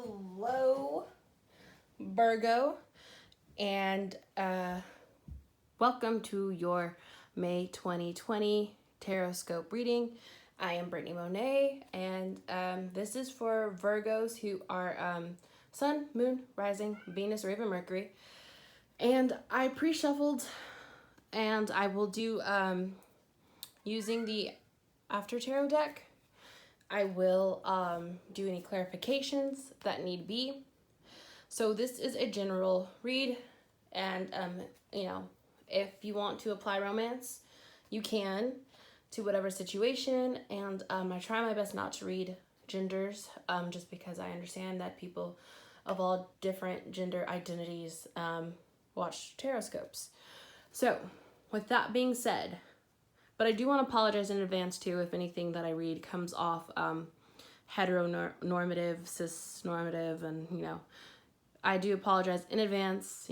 Hello, Virgo, and welcome to your May 2020 Taroscope reading. I am Brittany Monet, and this is for Virgos who are Sun, Moon, Rising, Venus, or even Mercury. And I pre-shuffled, and I will do using the After Tarot deck. I will do any clarifications that need be. So this is a general read, and if you want to apply romance, you can to whatever situation. And I try my best not to read genders, just because I understand that people of all different gender identities watch Taroscopes. So with that being said, but I do want to apologize in advance too if anything that I read comes off heteronormative, cis-normative, and I do apologize in advance,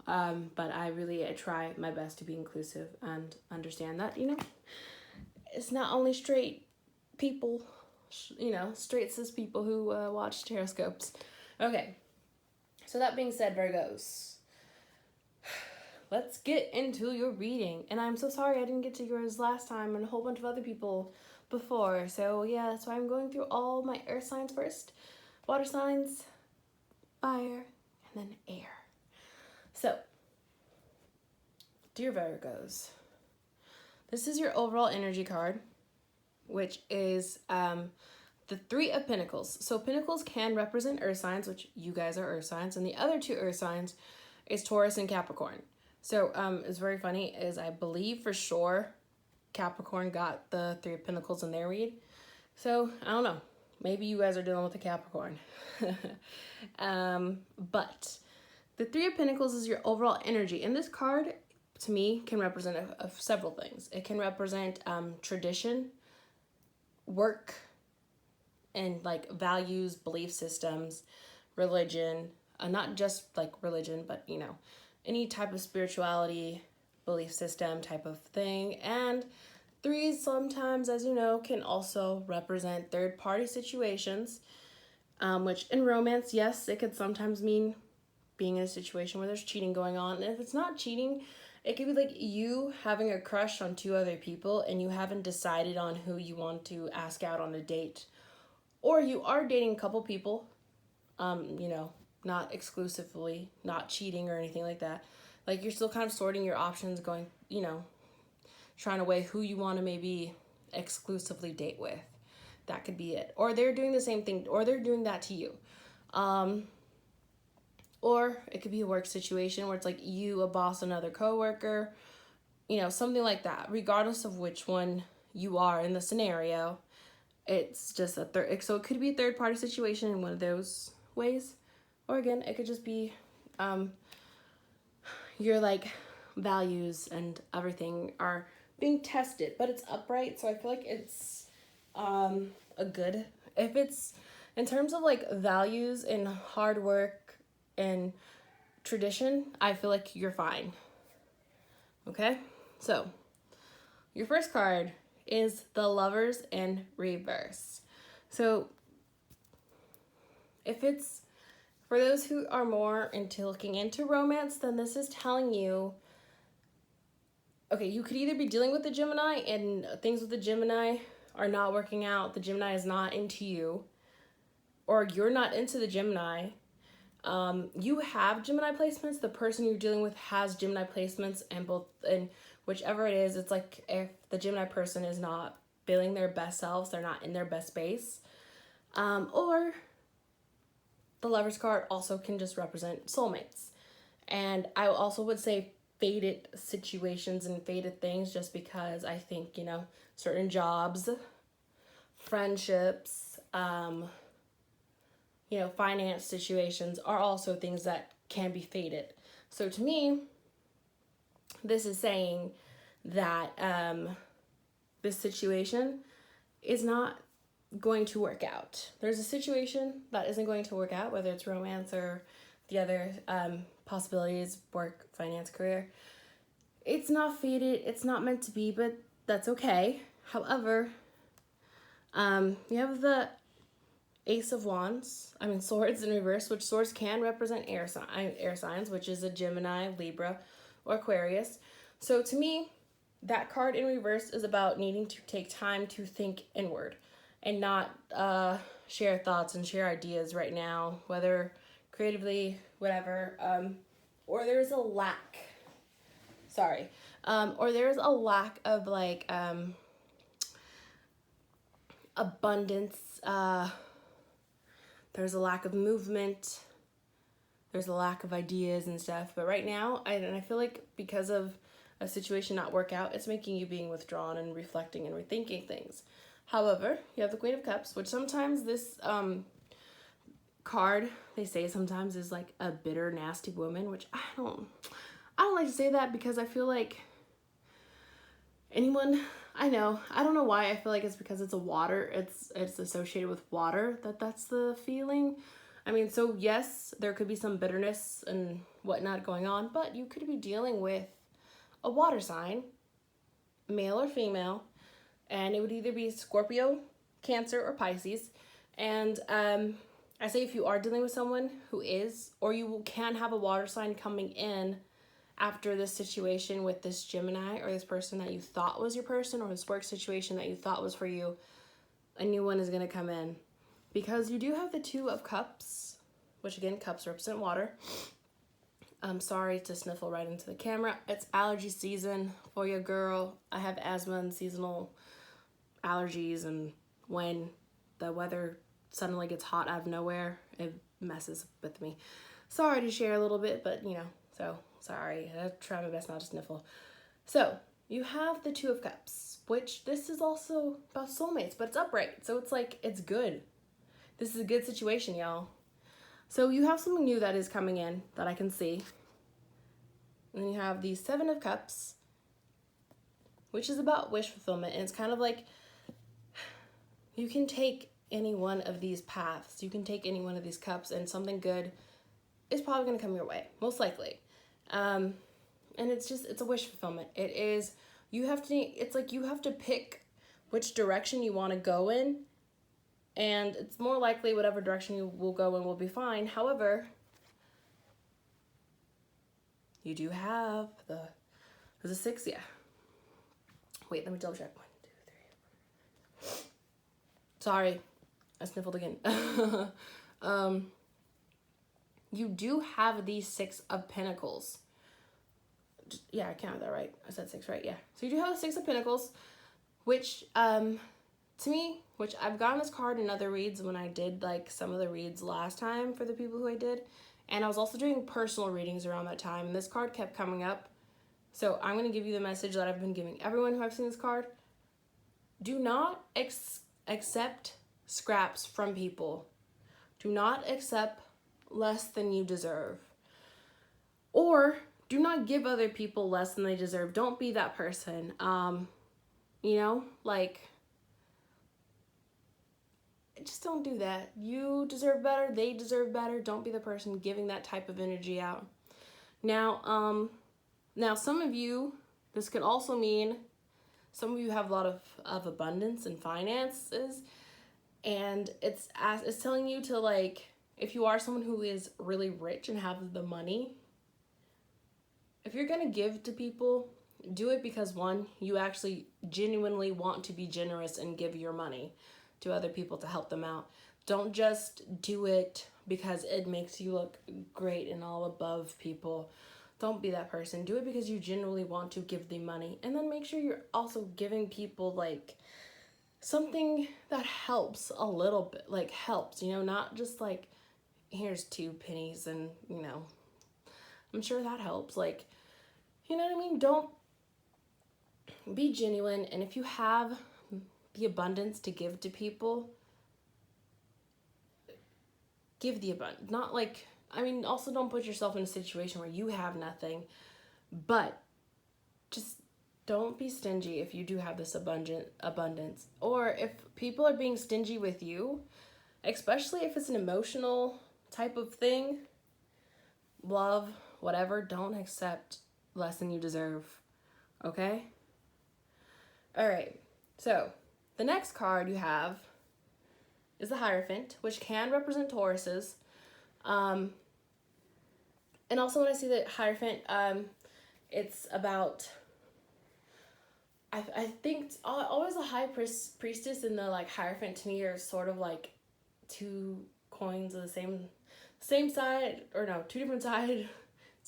but I try my best to be inclusive and understand that, it's not only straight people, straight cis people who watch Taroscopes. Okay, so that being said, Virgos, let's get into your reading. And I'm so sorry I didn't get to yours last time and a whole bunch of other people before. So yeah, that's why I'm going through all my earth signs first. Water signs, fire, and then air. So, dear Virgos, this is your overall energy card, which is the Three of Pentacles. So Pentacles can represent earth signs, which you guys are earth signs, and the other two earth signs is Taurus and Capricorn. So it's very funny is I believe for sure Capricorn got the Three of Pentacles in their read. So I don't know. Maybe you guys are dealing with a Capricorn. But the Three of Pentacles is your overall energy. And this card, to me, can represent several things. It can represent tradition, work, and like values, belief systems, religion. Not just like religion, but any type of spirituality, belief system type of thing. And threes sometimes, as you know, can also represent third-party situations, which in romance, yes, it could sometimes mean being in a situation where there's cheating going on. And if it's not cheating, it could be like you having a crush on two other people and you haven't decided on who you want to ask out on a date. Or you are dating a couple people, not exclusively, not cheating or anything like that. Like you're still kind of sorting your options, going, trying to weigh who you want to maybe exclusively date with. That could be it. Or they're doing the same thing, or they're doing that to you. Or it could be a work situation where it's like you, a boss, another coworker, something like that. Regardless of which one you are in the scenario, it's just a third. So it could be a third party situation in one of those ways. Or again, it could just be your like values and everything are being tested, but it's upright. So I feel like it's a good, if it's in terms of like values and hard work and tradition, I feel like you're fine. Okay, so your first card is the Lovers and Rebirth. So if it's for those who are more into looking into romance, then this is telling you, okay, you could either be dealing with the Gemini and things with the Gemini are not working out, the Gemini is not into you, or you're not into the Gemini. You have Gemini placements, the person you're dealing with has Gemini placements, and whichever it is, it's like if the Gemini person is not feeling their best selves, they're not in their best space, or the Lover's card also can just represent soulmates. And I also would say fated situations and fated things, just because I think, certain jobs, friendships, finance situations are also things that can be fated. So to me, this is saying that this situation is not going to work out. There's a situation that isn't going to work out, whether it's romance or the other possibilities, work, finance, career. It's not fated, it's not meant to be, but that's okay. However, you have the Ace of Wands, Swords in reverse, which swords can represent air signs, which is a Gemini, Libra, or Aquarius. So to me, that card in reverse is about needing to take time to think inward and not share thoughts and share ideas right now, whether creatively, whatever, or there's a lack. Or there's a lack of like abundance. There's a lack of movement. There's a lack of ideas and stuff. But right now, I feel like because of a situation not work out, it's making you being withdrawn and reflecting and rethinking things. However, you have the Queen of Cups, which sometimes this card, they say sometimes is like a bitter, nasty woman, which I don't like to say that because I feel like I don't know why. I feel like it's because it's a water, it's associated with water that's the feeling. So yes, there could be some bitterness and whatnot going on, but you could be dealing with a water sign, male or female, and it would either be Scorpio, Cancer, or Pisces. And I say if you are dealing with someone who is, or you can have a water sign coming in after this situation with this Gemini or this person that you thought was your person, or this work situation that you thought was for you, a new one is going to come in. Because you do have the Two of Cups, which again, cups represent water. I'm sorry to sniffle right into the camera. It's allergy season for your girl. I have asthma and seasonal allergies, and when the weather suddenly gets hot out of nowhere, it messes with me. Sorry to share a little bit, but so sorry. I try my best not to sniffle. So you have the Two of Cups, which this is also about soulmates, but it's upright. So it's like, it's good. This is a good situation, y'all. So you have something new that is coming in that I can see. And then you have the Seven of Cups, which is about wish fulfillment. And it's kind of like, you can take any one of these paths. You can take any one of these cups, and something good is probably going to come your way, most likely. And it's a wish fulfillment. It's like you have to pick which direction you want to go in, and it's more likely whatever direction you will go in will be fine. However, you do have there's a 6, yeah. Wait, let me double check. 1, 2, 3. Sorry, I sniffled again. You do have the 6 of Pentacles. Yeah, I counted that right. I said 6, right? Yeah. So you do have the 6 of Pentacles, which, to me, which I've gotten this card in other reads when I did like some of the reads last time for the people who I did. And I was also doing personal readings around that time, and this card kept coming up. So I'm going to give you the message that I've been giving everyone who I've seen this card. Do not accept scraps from people. Do not accept less than you deserve. Or do not give other people less than they deserve. Don't be that person. Just don't do that. You deserve better. They deserve better. Don't be the person giving that type of energy out. Now some of you, this could also mean some of you have a lot of abundance and finances, and it's telling you to, like, if you are someone who is really rich and have the money, if you're going to give to people, do it because, one, you actually genuinely want to be generous and give your money to other people to help them out. Don't just do it because it makes you look great and all above people. Don't be that person. Do it because you genuinely want to give the money. And then make sure you're also giving people, like, something that helps a little bit. Like, helps, not just like, here's 2 pennies and, I'm sure that helps. Like, you know what I mean? Don't be genuine. And if you have the abundance to give to people, give the abundance. Not like, also don't put yourself in a situation where you have nothing, but just don't be stingy if you do have this abundance. Or if people are being stingy with you, especially if it's an emotional type of thing, love, whatever, don't accept less than you deserve. Okay? All right. So the next card you have is the Hierophant, which can represent Tauruses. And also when I see the Hierophant, it's about, I think always the high priestess and the like Hierophant to me are sort of like two coins of the same side, or no, two different sides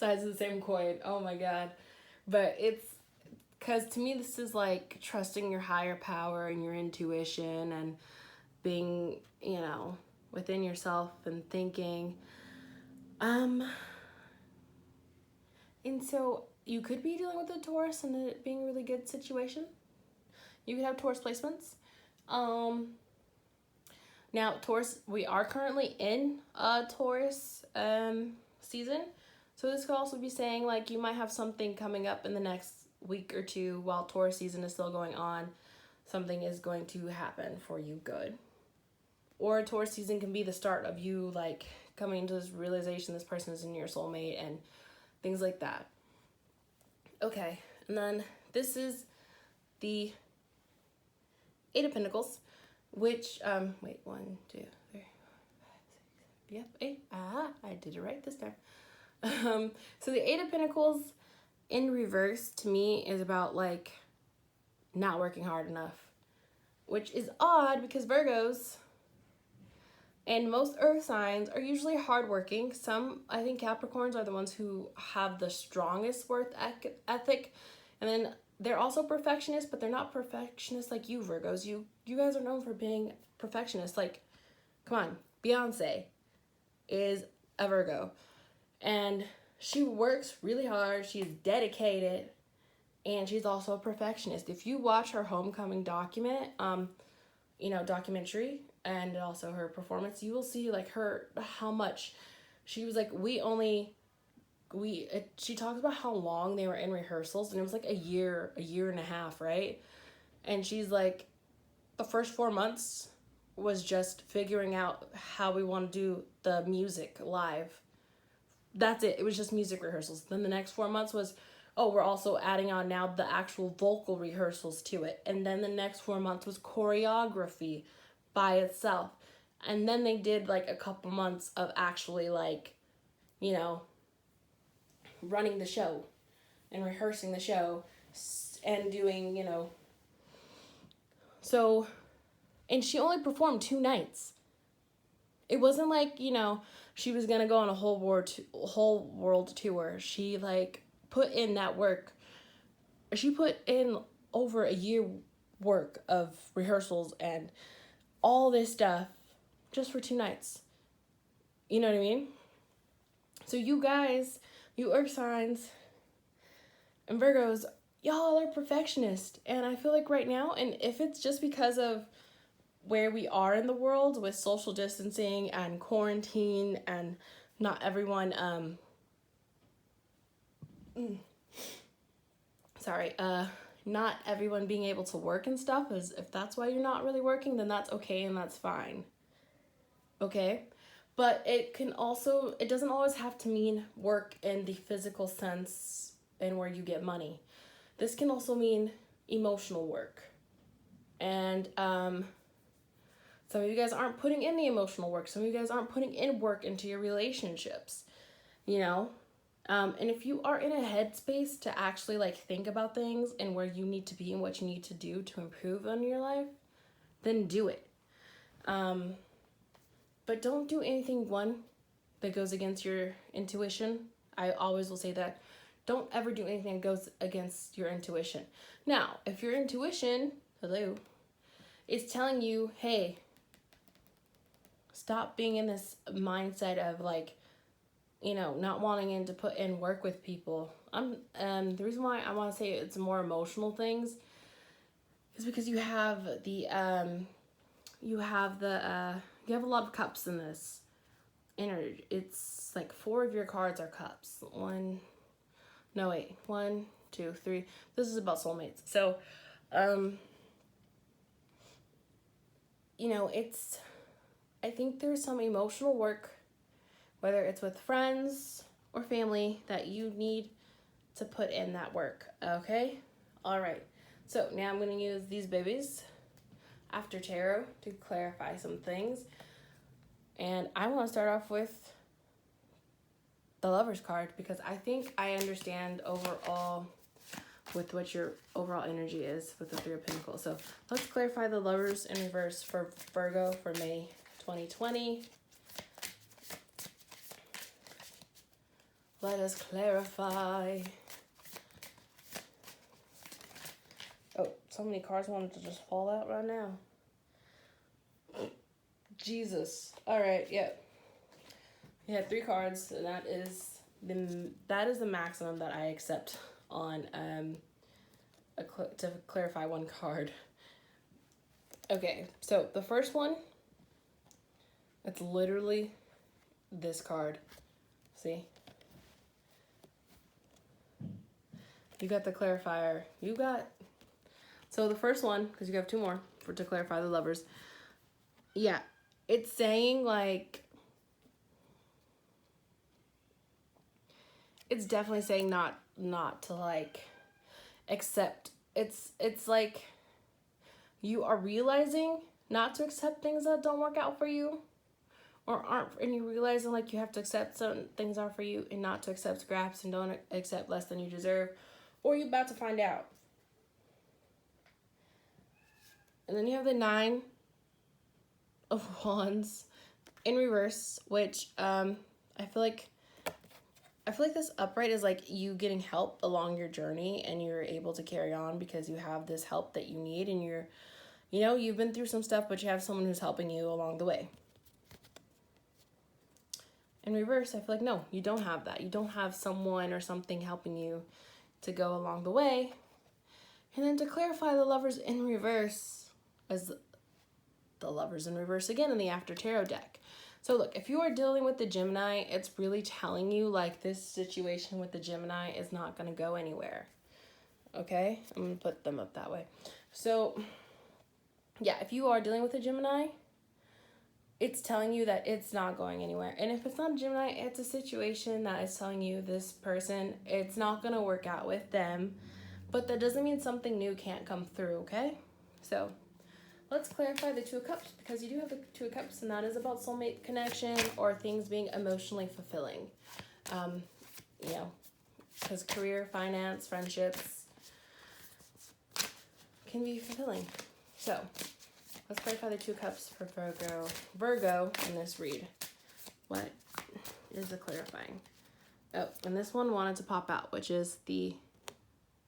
of the same coin. Oh my god. But it's because to me this is like trusting your higher power and your intuition and being, you know, within yourself and thinking. And so you could be dealing with a Taurus and it being a really good situation. You could have Taurus placements. Now, Taurus, we are currently in a Taurus season. So this could also be saying like you might have something coming up in the next week or two while Taurus season is still going on. Something is going to happen for you good. Or Taurus season can be the start of you like coming into this realization this person is in your soulmate and things like that. Okay, and then this is the Eight of Pentacles, which, wait, 1, 2, 3, 4, 5, 6, 7, yep, 8, I did it right this time. So the Eight of Pentacles in reverse to me is about like not working hard enough, which is odd because Virgos and most earth signs are usually hardworking. Some, I think Capricorns are the ones who have the strongest work ethic. And then they're also perfectionists, but they're not perfectionists like you, Virgos. You guys are known for being perfectionists. Like, come on, Beyonce is a Virgo. And she works really hard. She's dedicated. And she's also a perfectionist. If you watch her homecoming documentary, and also her performance, you will see like how much she was like, she talks about how long they were in rehearsals, and it was like a year and a half, right? And she's like, the first 4 months was just figuring out how we want to do the music live. That's it. It was just music rehearsals. Then the next 4 months was, oh, we're also adding on now the actual vocal rehearsals to it. And then the next 4 months was choreography by itself. And then they did like a couple months of actually like, you know, running the show and rehearsing the show and doing, you know. So, and she only performed 2 nights. It wasn't like, you know, she was going to go on a whole world tour. She like put in that work. She put in over a year work of rehearsals and all this stuff just for 2 nights. You know what I mean? So you guys, you earth signs and Virgos, y'all are perfectionists. And I feel like right now, and if it's just because of where we are in the world with social distancing and quarantine and not everyone, not everyone being able to work and stuff, is if that's why you're not really working, then that's okay and that's fine. Okay? But it doesn't always have to mean work in the physical sense and where you get money. This can also mean emotional work. And some of you guys aren't putting in the emotional work. Some of you guys aren't putting in work into your relationships, you know? And if you are in a headspace to actually like think about things and where you need to be and what you need to do to improve on your life, then do it. But don't do anything, that goes against your intuition. I always will say that. Don't ever do anything that goes against your intuition. Now, if your intuition, is telling you, hey, stop being in this mindset of like, you know, not wanting to put in work with people. The reason why I want to say it's more emotional things is because you have you have a lot of cups in this energy. It's like 4 of your cards are cups. 1, 2, 3. This is about soulmates. So, you know, I think there's some emotional work, whether it's with friends or family, that you need to put in that work, okay? All right, so now I'm going to use these babies. after tarot to clarify some things. And I want to start off with the Lovers card, because I think I understand overall with what your overall energy is with the Three of Pentacles. So let's clarify the Lovers in reverse for Virgo for May 2020. Let us clarify. Oh, so many cards wanted to just fall out right now. Jesus. All right, yep. You had 3 cards, and that is the maximum that I accept on to clarify one card. Okay, so the first one, it's literally this card. See? You got the clarifier. So the first one, because you have 2 more to clarify the Lovers. Yeah, it's saying like, it's definitely saying not to like accept. It's like you are realizing not to accept things that don't work out for you or aren't, and you realizing like you have to accept certain things are for you and not to accept scraps and don't accept less than you deserve, or you're about to find out. And then you have the 9 of Wands in reverse, which I feel like this upright is like you getting help along your journey, and you're able to carry on because you have this help that you need, and you've been through some stuff, but you have someone who's helping you along the way. In reverse, I feel like, no, you don't have that. You don't have someone or something helping you to go along the way. And then to clarify the Lovers in reverse, as the Lovers in reverse again in the After Tarot deck. So look, if you are dealing with the Gemini, it's really telling you like this situation with the Gemini is not going to go anywhere. Okay? I'm going to put them up that way. So yeah, if you are dealing with a Gemini, it's telling you that it's not going anywhere. And if it's not a Gemini, it's a situation that is telling you this person, it's not going to work out with them. But that doesn't mean something new can't come through, okay? So let's clarify the 2 of Cups, because you do have the 2 of Cups, and that is about soulmate connection or things being emotionally fulfilling. Because career, finance, friendships can be fulfilling. So let's clarify the 2 of Cups for Virgo in this read. What is the clarifying? Oh, and this one wanted to pop out, which is the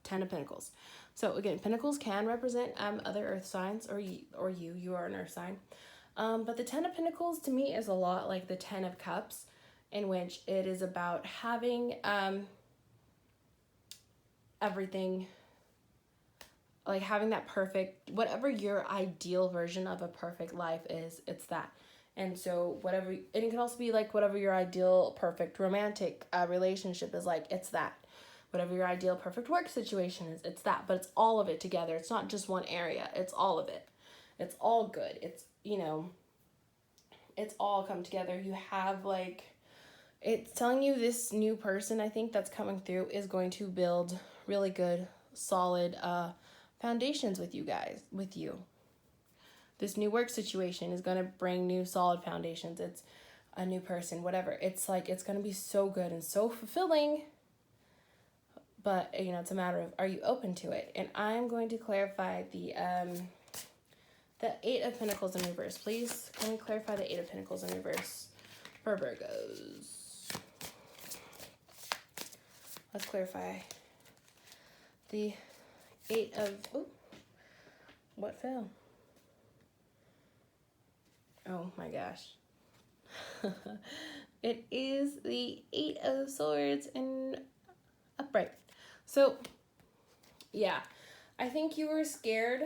10 of Pentacles. So again, Pentacles can represent other earth signs, or you are an earth sign. But the 10 of Pentacles to me is a lot like the 10 of Cups, in which it is about having everything, like having that perfect, whatever your ideal version of a perfect life is, it's that. And so whatever, and it can also be like whatever your ideal perfect romantic relationship is like, it's that. Whatever your ideal perfect work situation is, it's that. But it's all of it together. It's not just one area. It's all of it. It's all good. It's, it's all come together. You have like, it's telling you this new person, I think, that's coming through is going to build really good, solid foundations with you guys, with you. This new work situation is going to bring new solid foundations. It's a new person, whatever. It's like, it's going to be so good and so fulfilling. But, it's a matter of, are you open to it? And I'm going to clarify the 8 of Pentacles in reverse. Please, can we clarify the 8 of Pentacles in reverse for Virgos? Let's clarify the 8 of, what fell? Oh my gosh. It is the 8 of Swords in upright. So, yeah, I think you were scared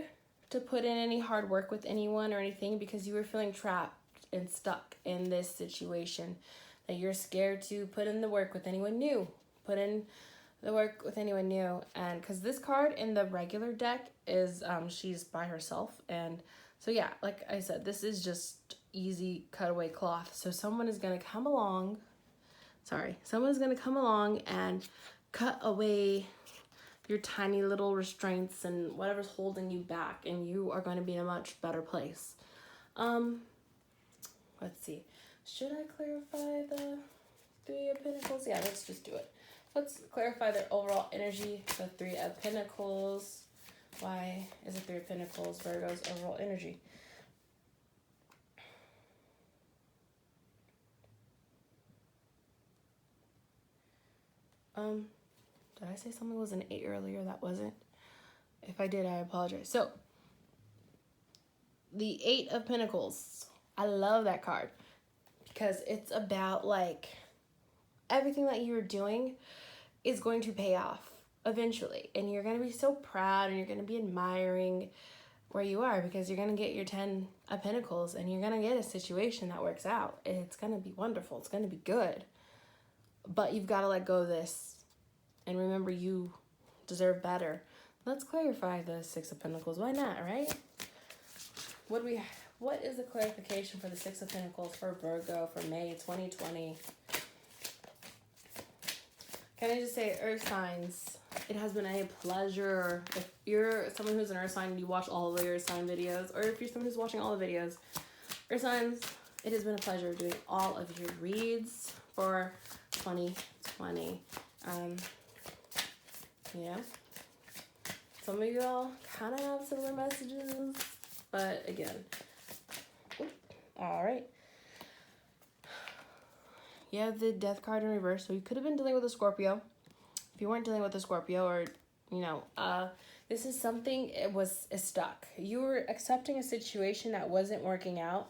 to put in any hard work with anyone or anything because you were feeling trapped and stuck in this situation. That you're scared to put in the work with anyone new. Put in the work with anyone new. And because this card in the regular deck is, she's by herself. And so, yeah, like I said, this is just easy cutaway cloth. So someone is going to come along. Someone's going to come along and cut away your tiny little restraints and whatever's holding you back, and you are going to be in a much better place. Let's see. Should I clarify the Three of Pentacles? Yeah, let's just do it. Let's clarify their overall energy. The Three of Pentacles. Why is the Three of Pentacles Virgo's overall energy? Did I say something was an 8 earlier? That wasn't. If I did, I apologize. So, the 8 of Pentacles. I love that card because it's about like everything that you're doing is going to pay off eventually, and you're going to be so proud, and you're going to be admiring where you are, because you're going to get your 10 of Pentacles, and you're going to get a situation that works out. It's going to be wonderful. It's going to be good, but you've got to let go of this and remember you deserve better. Let's clarify the Six of Pentacles. Why not, right? What is the clarification for the Six of Pentacles for Virgo for May 2020? Can I just say, Earth signs, it has been a pleasure. If you're someone who's an Earth sign and you watch all of the Earth sign videos, or if you're someone who's watching all the videos, Earth signs, it has been a pleasure doing all of your reads for 2020. Yeah. Some of y'all kind of have similar messages, but again, all right. You have the Death card in reverse, so you could have been dealing with a Scorpio. If you weren't dealing with a Scorpio, or, you know, this is something, it was stuck. You were accepting a situation that wasn't working out.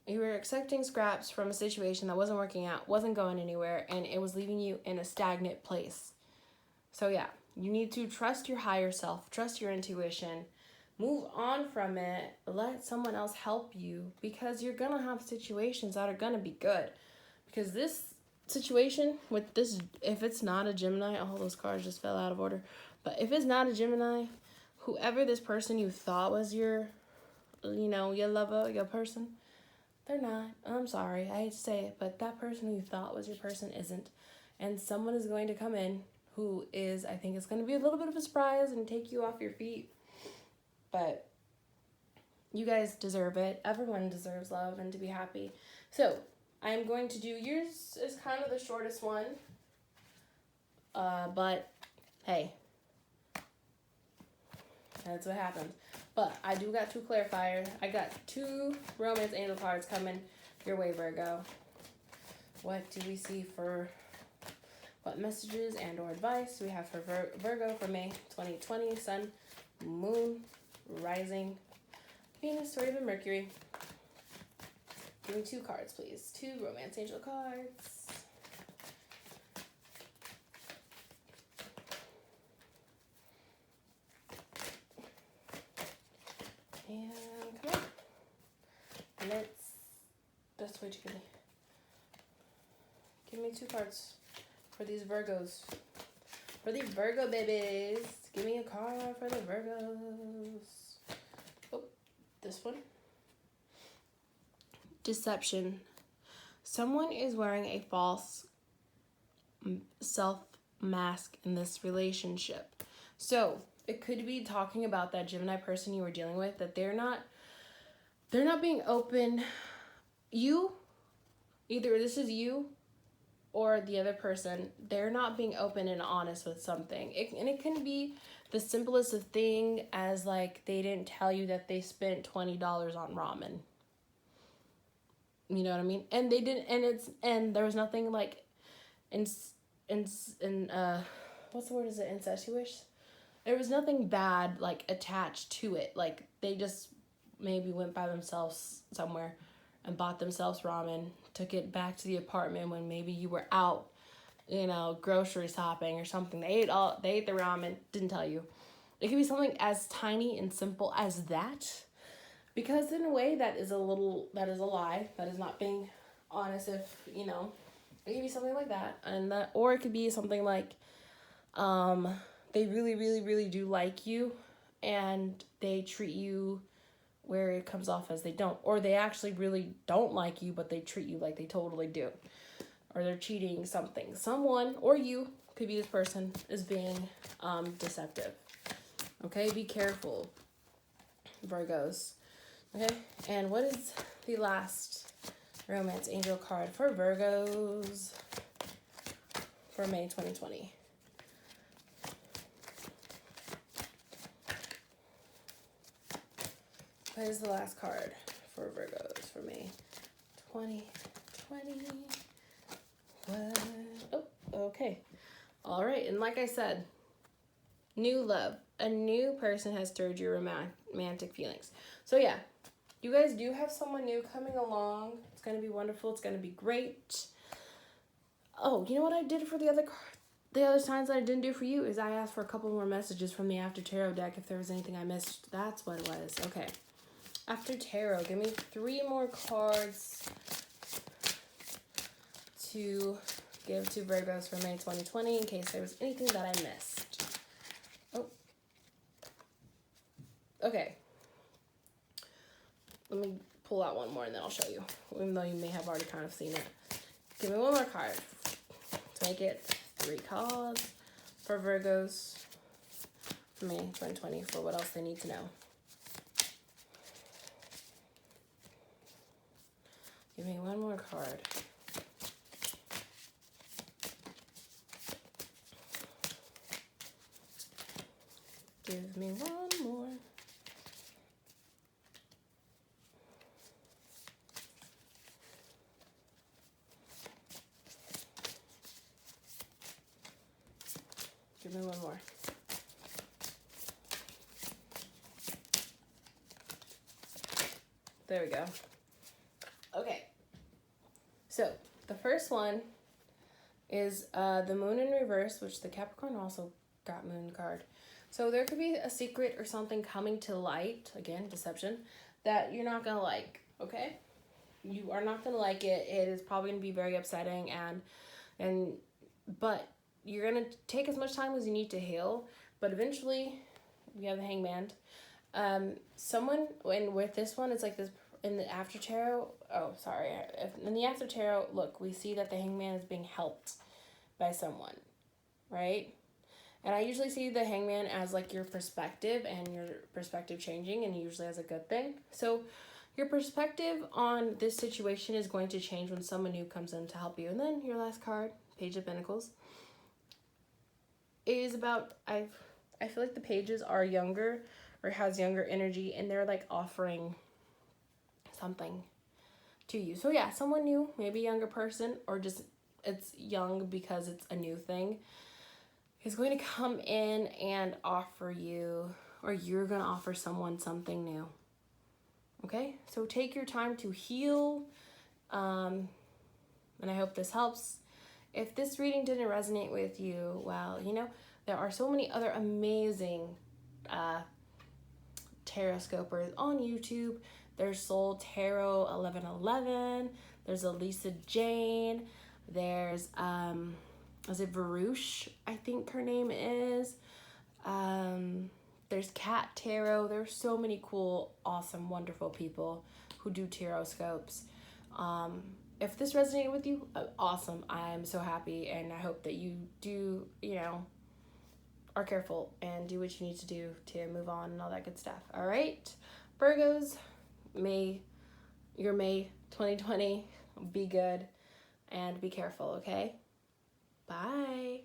You were accepting scraps from a situation that wasn't working out, wasn't going anywhere, and it was leaving you in a stagnant place. So yeah, you need to trust your higher self, trust your intuition, move on from it, let someone else help you, because you're going to have situations that are going to be good. Because this situation with this, if it's not a Gemini, all those cards just fell out of order, but if it's not a Gemini, whoever this person you thought was your, you know, your lover, your person, they're not. I'm sorry, I hate to say it, but that person who you thought was your person isn't. And someone is going to come in who is, I think it's going to be a little bit of a surprise and take you off your feet. But you guys deserve it. Everyone deserves love and to be happy. So I'm going to do, yours is kind of the shortest one. But hey, that's what happens. But I do got 2 clarifiers. I got 2 romance angel cards coming your way, Virgo. What do we see for, what messages and or advice do we have for Virgo for May 2020? Sun, Moon, Rising, Venus, or even Mercury. Give me 2 cards, please. 2 romance angel cards. And come on. That's way too good. Give me 2 cards for these Virgos. For the Virgo babies. Give me a card for the Virgos. Oh, this one. Deception. Someone is wearing a false self mask in this relationship. So it could be talking about that Gemini person you were dealing with, that they're not being open. You, either this is you or the other person, they're not being open and honest with something. And it can be the simplest of thing as like they didn't tell you that they spent $20 on ramen. You know what I mean? And they didn't, and there was nothing like what's the word, is it incestuous? There was nothing bad like attached to it. Like they just maybe went by themselves somewhere and bought themselves ramen, took it back to the apartment when maybe you were out, you know, grocery shopping or something. They ate the ramen, didn't tell you. It could be something as tiny and simple as that. Because in a way that is a lie. That is not being honest. If, you know, it could be something like that. And that, or it could be something like, they really, really, really do like you and they treat you where it comes off as they don't. Or they actually really don't like you, but they treat you like they totally do. Or they're cheating something. Someone, or you, could be this person is being deceptive. Okay, be careful, Virgos. Okay, and what is the last romance angel card for Virgos for May 2020? What is the last card for Virgos for May 2020? What? Oh, okay. All right, and like I said, new love. A new person has stirred your romantic feelings. So yeah, you guys do have someone new coming along. It's going to be wonderful. It's going to be great. Oh, you know what I did for the other signs that I didn't do for you is I asked for a couple more messages from the After Tarot deck if there was anything I missed. That's what it was. Okay. After Tarot, give me 3 more cards to give to Virgos for May 2020 in case there was anything that I missed. Oh. Okay. Let me pull out one more and then I'll show you, even though you may have already kind of seen it. Give me one more card to make it 3 cards for Virgos for May 2020 for what else they need to know. Give me one more card. Give me one more. Give me one more. There we go. Okay. So, the first one is the Moon in reverse, which the Capricorn also got Moon card. So there could be a secret or something coming to light, again, deception, that you're not going to like, okay? You are not going to like it. It is probably going to be very upsetting, but you're going to take as much time as you need to heal, but eventually, we have the Hangman. Someone, and with this one, it's like this, in the After Tarot, in the After Tarot, look, we see that the Hangman is being helped by someone, right? And I usually see the Hangman as like your perspective and your perspective changing, and usually as a good thing. So your perspective on this situation is going to change when someone new comes in to help you. And then your last card, Page of Pentacles, is about, I feel like the pages are younger or has younger energy, and they're like offering something to you. So yeah, someone new, maybe a younger person, or just it's young because it's a new thing, is going to come in and offer you, or you're going to offer someone something new. Okay? So take your time to heal. And I hope this helps. If this reading didn't resonate with you, well, you know, there are so many other amazing Taroscopers on YouTube. There's Soul Tarot 1111. There's Elisa Jane. There's is it Varouche, I think her name is. There's Cat Tarot. There's so many cool, awesome, wonderful people who do Taroscopes. If this resonated with you, awesome. I'm so happy, and I hope that you do, you know, are careful and do what you need to do to move on and all that good stuff. All right, Virgos, your May 2020, be good and be careful, okay? Bye.